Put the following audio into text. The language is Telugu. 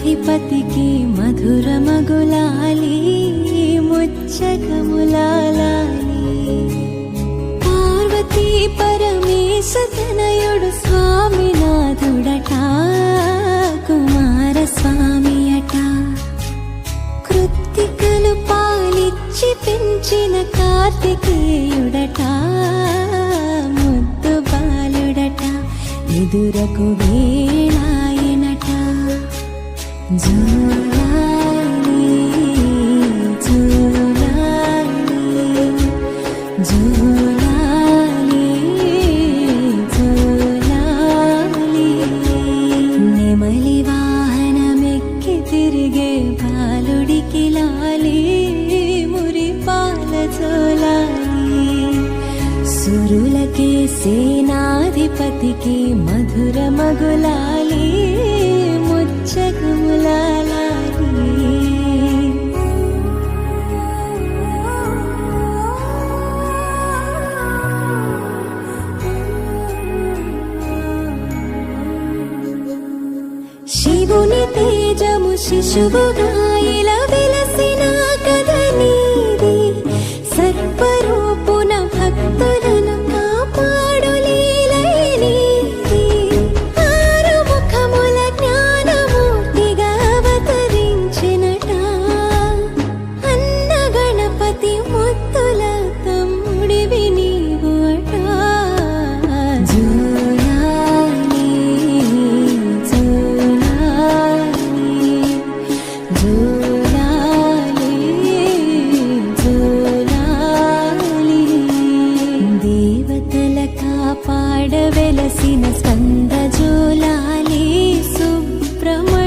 సేనాధిపతికి మధురమగులాలి ముచ్చకములాలి. పార్వతీ పరమేశ తనయుడు స్వామినాథుడట కుమారస్వామి అట. కృత్తికలు పాలిచ్చి పెంచిన కార్తికేయుడట ముద్దు బాలుడట ఎదురకు వేళాయనట. జూలాలి జూలాలి జూలాలి జూలాలి. నెమలి వాహనమెక్కి తిరిగే బాలుడికి లాలి మురిపాల జూలాలి. సురులకే సేనాధిపతికి మధురమగులాలి ముచ్చకములాలి. శివుని తేజము శిశువుగా ఇలా వెలసిన కథ నీది. సర్వరూపున భక్తులను కాపాడు లీలై నీది. ఆరు ముఖముల జ్ఞానమూర్తిగా అవతరించినట అన్న గణపతి ముద్దుల తమ్ముడివి నీవు అట. జూలాలి జూలాలి జూలాలి. దేవతల కాపాడ వెలసిన స్కంద జూలాలి సుబ్రహ్మణ్య